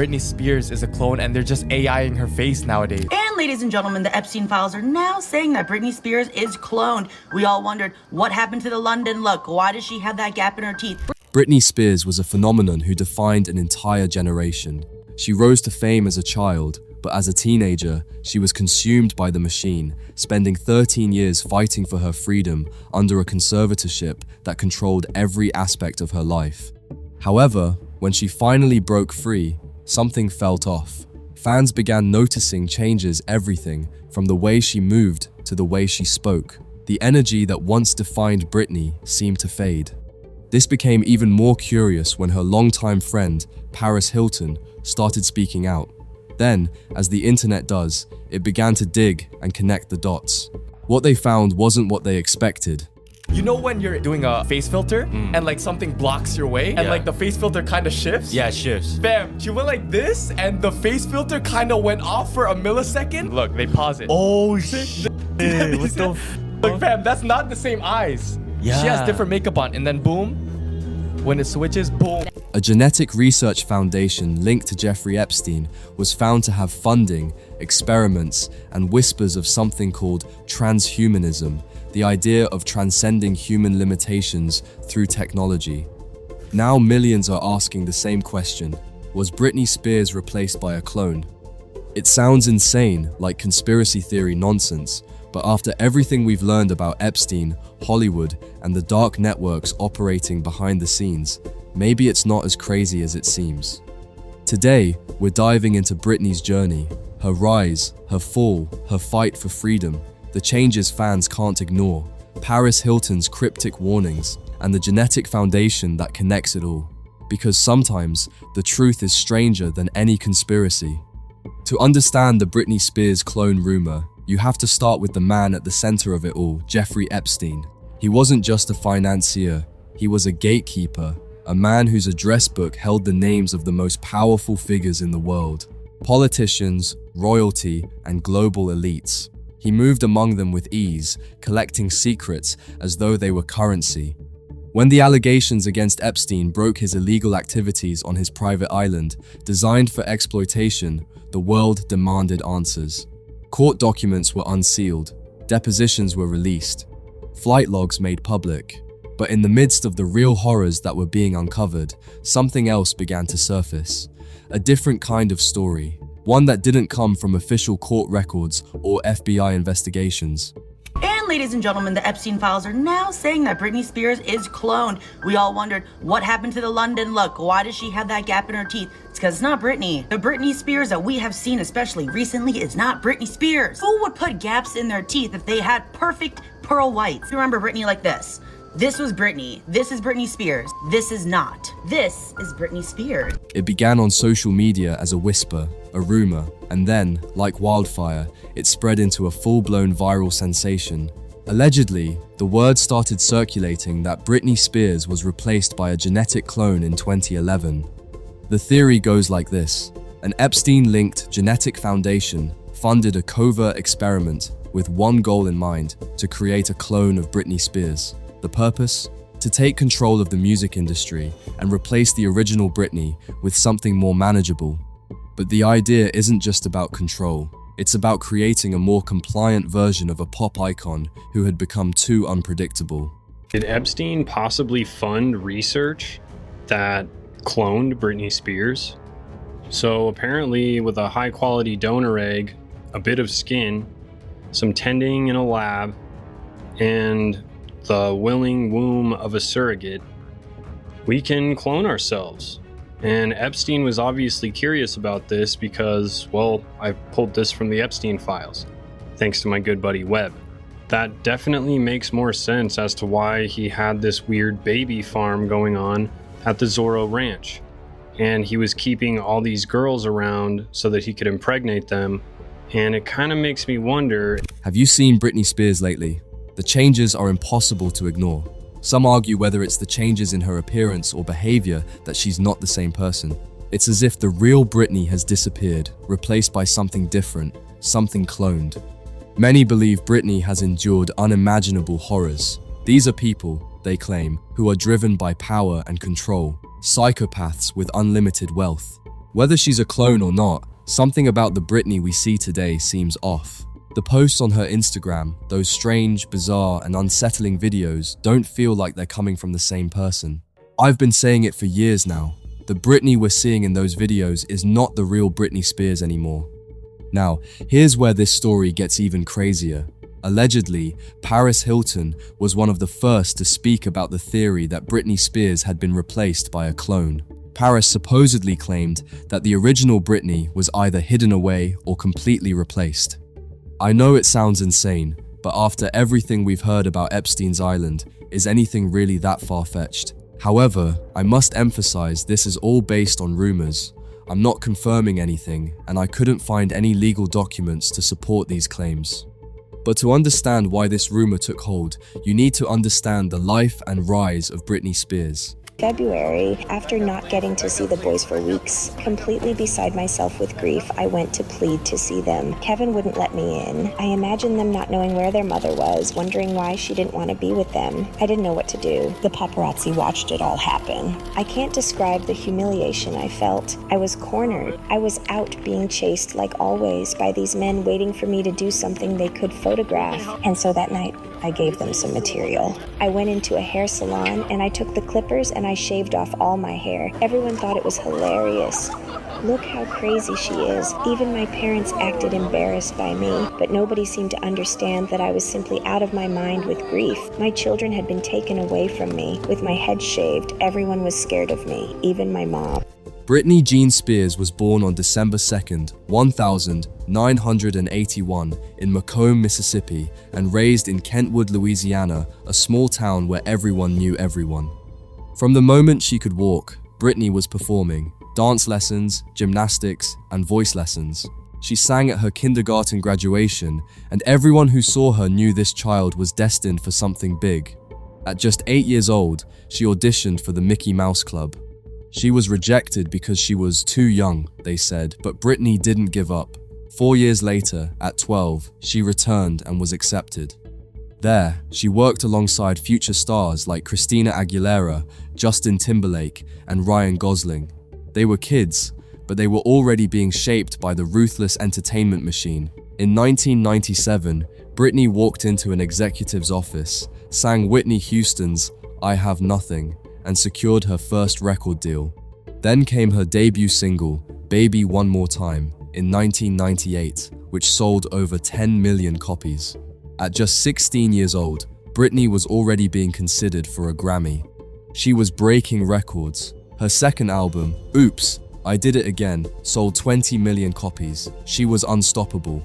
Britney Spears is a clone and they're just AIing her face nowadays. And ladies and gentlemen, the Epstein files are now saying that Britney Spears is cloned. We all wondered, what happened to the London look? Why does she have that gap in her teeth? Britney Spears was a phenomenon who defined an entire generation. She rose to fame as a child, but as a teenager, she was consumed by the machine, spending 13 years fighting for her freedom under a conservatorship that controlled every aspect of her life. However, when she finally broke free, something felt off. Fans began noticing changes everything from the way she moved to the way she spoke. The energy that once defined Britney seemed to fade. This became even more curious when her longtime friend, Paris Hilton, started speaking out. Then, as the internet does, it began to dig and connect the dots. What they found wasn't what they expected. You know when you're doing a face filter and like something blocks your way and like the face filter kind of shifts? Yeah, it shifts. Bam, she went like this and the face filter kind of went off for a millisecond. Look, they pause it. Oh shit. What the Look, fam, that's not the same eyes. Yeah. She has different makeup on and then boom, when it switches, boom. A genetic research foundation linked to Jeffrey Epstein was found to have funding, experiments, and whispers of something called transhumanism, the idea of transcending human limitations through technology. Now millions are asking the same question: was Britney Spears replaced by a clone? It sounds insane, like conspiracy theory nonsense, but after everything we've learned about Epstein, Hollywood, and the dark networks operating behind the scenes, maybe it's not as crazy as it seems. Today, we're diving into Britney's journey, her rise, her fall, her fight for freedom, the changes fans can't ignore, Paris Hilton's cryptic warnings, and the genetic foundation that connects it all. Because sometimes, the truth is stranger than any conspiracy. To understand the Britney Spears clone rumor, you have to start with the man at the center of it all, Jeffrey Epstein. He wasn't just a financier, he was a gatekeeper, a man whose address book held the names of the most powerful figures in the world. Politicians, royalty, and global elites. He moved among them with ease, collecting secrets as though they were currency. When the allegations against Epstein broke his illegal activities on his private island, designed for exploitation, the world demanded answers. Court documents were unsealed, depositions were released, flight logs made public. But in the midst of the real horrors that were being uncovered, something else began to surface. A different kind of story, one that didn't come from official court records or FBI investigations. And ladies and gentlemen, the Epstein files are now saying that Britney Spears is cloned. We all wondered, what happened to the London look? Why does she have that gap in her teeth? It's because it's not Britney. The Britney Spears that we have seen, especially recently, is not Britney Spears. Who would put gaps in their teeth if they had perfect pearl whites? You remember Britney like this. This was Britney. This is Britney Spears. This is not. This is Britney Spears. It began on social media as a whisper, a rumor, and then, like wildfire, it spread into a full-blown viral sensation. Allegedly, the word started circulating that Britney Spears was replaced by a genetic clone in 2011. The theory goes like this: an Epstein-linked genetic foundation funded a covert experiment with one goal in mind: to create a clone of Britney Spears. The purpose? To take control of the music industry and replace the original Britney with something more manageable. But the idea isn't just about control. It's about creating a more compliant version of a pop icon who had become too unpredictable. Did Epstein possibly fund research that cloned Britney Spears? So apparently, with a high-quality donor egg, a bit of skin, some tending in a lab, and the willing womb of a surrogate, we can clone ourselves. And Epstein was obviously curious about this because, well, I pulled this from the Epstein files, thanks to my good buddy Webb. That definitely makes more sense as to why he had this weird baby farm going on at the Zorro Ranch. And he was keeping all these girls around so that he could impregnate them. And it kind of makes me wonder... Have you seen Britney Spears lately? The changes are impossible to ignore. Some argue whether it's the changes in her appearance or behavior that she's not the same person. It's as if the real Britney has disappeared, replaced by something different, something cloned. Many believe Britney has endured unimaginable horrors. These are people, they claim, who are driven by power and control, psychopaths with unlimited wealth. Whether she's a clone or not, something about the Britney we see today seems off. The posts on her Instagram, those strange, bizarre, and unsettling videos, don't feel like they're coming from the same person. I've been saying it for years now. The Britney we're seeing in those videos is not the real Britney Spears anymore. Now, here's where this story gets even crazier. Allegedly, Paris Hilton was one of the first to speak about the theory that Britney Spears had been replaced by a clone. Paris supposedly claimed that the original Britney was either hidden away or completely replaced. I know it sounds insane, but after everything we've heard about Epstein's Island, is anything really that far-fetched? However, I must emphasize this is all based on rumors. I'm not confirming anything, and I couldn't find any legal documents to support these claims. But to understand why this rumor took hold, you need to understand the life and rise of Britney Spears. February, after not getting to see the boys for weeks, completely beside myself with grief, I went to plead to see them. Kevin wouldn't let me in. I imagined them not knowing where their mother was, wondering why she didn't want to be with them. I didn't know what to do. The paparazzi watched it all happen. I can't describe the humiliation I felt. I was cornered. I was out being chased like always by these men waiting for me to do something they could photograph. And so that night, I gave them some material. I went into a hair salon and I took the clippers and I shaved off all my hair. Everyone thought it was hilarious. Look how crazy she is. Even my parents acted embarrassed by me, but nobody seemed to understand that I was simply out of my mind with grief. My children had been taken away from me. With my head shaved, everyone was scared of me, even my mom. Britney Jean Spears was born on December 2nd, 1981 in Macomb, Mississippi, and raised in Kentwood, Louisiana, a small town where everyone knew everyone. From the moment she could walk, Britney was performing dance lessons, gymnastics, and voice lessons. She sang at her kindergarten graduation, and everyone who saw her knew this child was destined for something big. At just 8 years old, she auditioned for the Mickey Mouse Club. She was rejected because she was too young, they said, but Britney didn't give up. 4 years later, at 12, she returned and was accepted. There, she worked alongside future stars like Christina Aguilera, Justin Timberlake, and Ryan Gosling. They were kids, but they were already being shaped by the ruthless entertainment machine. In 1997, Britney walked into an executive's office, sang Whitney Houston's I Have Nothing, and secured her first record deal. Then came her debut single, Baby One More Time, in 1998, which sold over 10 million copies. At just 16 years old, Britney was already being considered for a Grammy. She was breaking records. Her second album, Oops, I Did It Again, sold 20 million copies. She was unstoppable.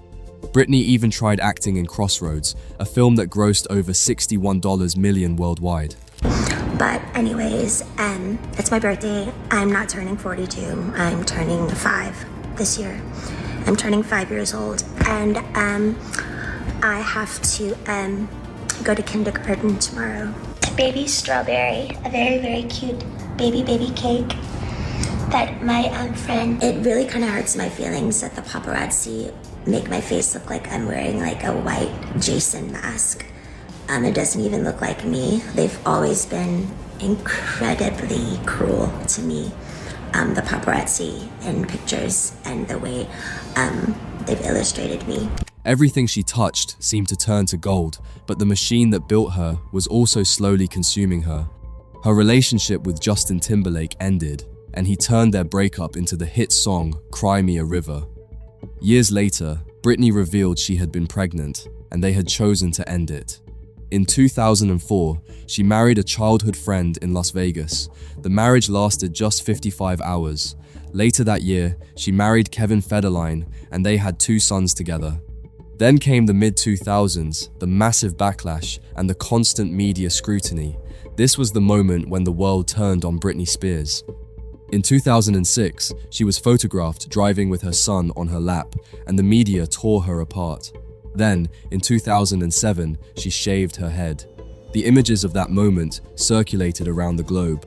Britney even tried acting in Crossroads, a film that grossed over $61 million worldwide. But anyways, it's my birthday. I'm not turning 42. I'm turning 5 this year. I'm turning 5 years old, and I have to go to kindergarten tomorrow. Baby strawberry, a very, very cute baby cake that my friend. It really kind of hurts my feelings that the paparazzi make my face look like I'm wearing like a white Jason mask. It doesn't even look like me. They've always been incredibly cruel to me. The paparazzi in pictures and the way they've illustrated me. Everything she touched seemed to turn to gold, but the machine that built her was also slowly consuming her. Her relationship with Justin Timberlake ended, and he turned their breakup into the hit song Cry Me a River. Years later, Britney revealed she had been pregnant, and they had chosen to end it. In 2004, she married a childhood friend in Las Vegas. The marriage lasted just 55 hours. Later that year, she married Kevin Federline, and they had 2 sons together. Then came the mid-2000s, the massive backlash, and the constant media scrutiny. This was the moment when the world turned on Britney Spears. In 2006, she was photographed driving with her son on her lap, and the media tore her apart. Then, in 2007, she shaved her head. The images of that moment circulated around the globe.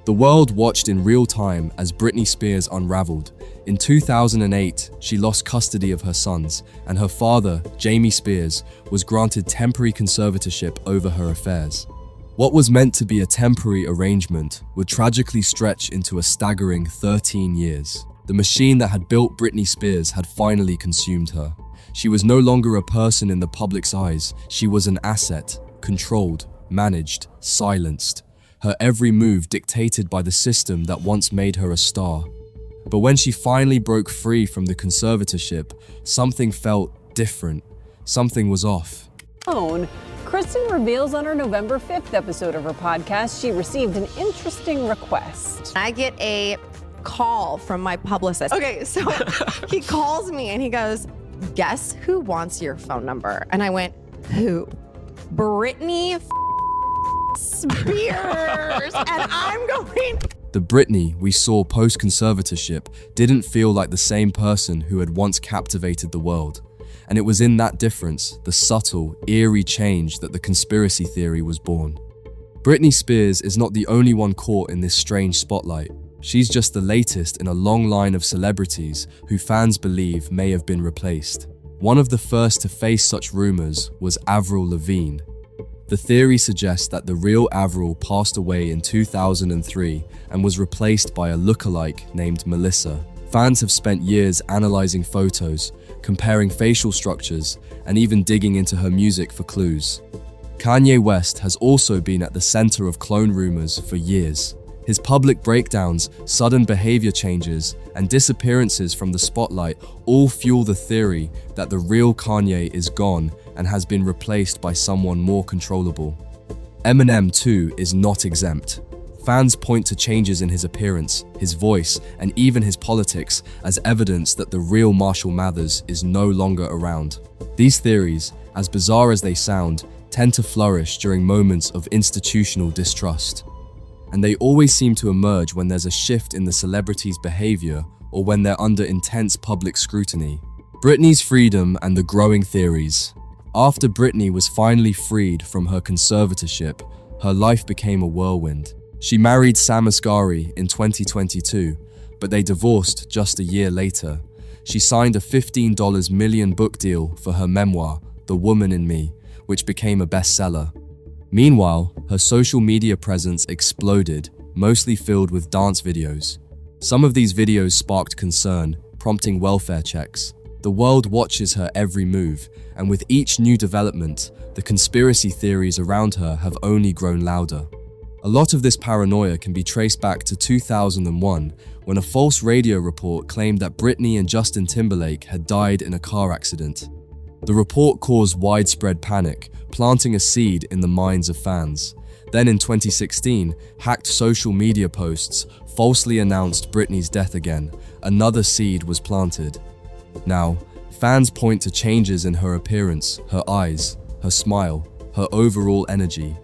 The world watched in real time as Britney Spears unraveled. In 2008, she lost custody of her sons, and her father, Jamie Spears, was granted temporary conservatorship over her affairs. What was meant to be a temporary arrangement would tragically stretch into a staggering 13 years. The machine that had built Britney Spears had finally consumed her. She was no longer a person in the public's eyes. She was an asset, controlled, managed, silenced. Her every move dictated by the system that once made her a star. But when she finally broke free from the conservatorship, something felt different. Something was off. Kristen reveals on her November 5th episode of her podcast she received an interesting request. I get a call from my publicist. Okay, so he calls me and he goes, guess who wants your phone number? And I went, who? Britney Spears. And I'm going... The Britney we saw post-conservatorship didn't feel like the same person who had once captivated the world. And it was in that difference, the subtle, eerie change, that the conspiracy theory was born. Britney Spears is not the only one caught in this strange spotlight. She's just the latest in a long line of celebrities who fans believe may have been replaced. One of the first to face such rumors was Avril Lavigne. The theory suggests that the real Avril passed away in 2003 and was replaced by a lookalike named Melissa. Fans have spent years analyzing photos, comparing facial structures, and even digging into her music for clues. Kanye West has also been at the center of clone rumors for years. His public breakdowns, sudden behavior changes, and disappearances from the spotlight all fuel the theory that the real Kanye is gone and has been replaced by someone more controllable. Eminem, too, is not exempt. Fans point to changes in his appearance, his voice, and even his politics as evidence that the real Marshall Mathers is no longer around. These theories, as bizarre as they sound, tend to flourish during moments of institutional distrust. And they always seem to emerge when there's a shift in the celebrity's behavior or when they're under intense public scrutiny. Britney's freedom and the growing theories. After Britney was finally freed from her conservatorship, her life became a whirlwind. She married Sam Asghari in 2022, but they divorced just a year later. She signed a $15 million book deal for her memoir, The Woman in Me, which became a bestseller. Meanwhile, her social media presence exploded, mostly filled with dance videos. Some of these videos sparked concern, prompting welfare checks. The world watches her every move, and with each new development, the conspiracy theories around her have only grown louder. A lot of this paranoia can be traced back to 2001, when a false radio report claimed that Britney and Justin Timberlake had died in a car accident. The report caused widespread panic, planting a seed in the minds of fans. Then in 2016, hacked social media posts falsely announced Britney's death again. Another seed was planted. Now, fans point to changes in her appearance, her eyes, her smile, her overall energy.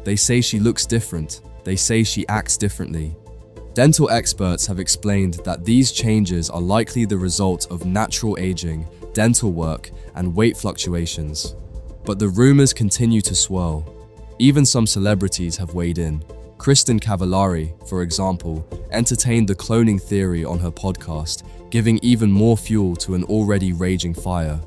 They say she looks different. They say she acts differently. Dental experts have explained that these changes are likely the result of natural aging, dental work, and weight fluctuations. But the rumors continue to swirl. Even some celebrities have weighed in. Kristen Cavallari, for example, entertained the cloning theory on her podcast, giving even more fuel to an already raging fire.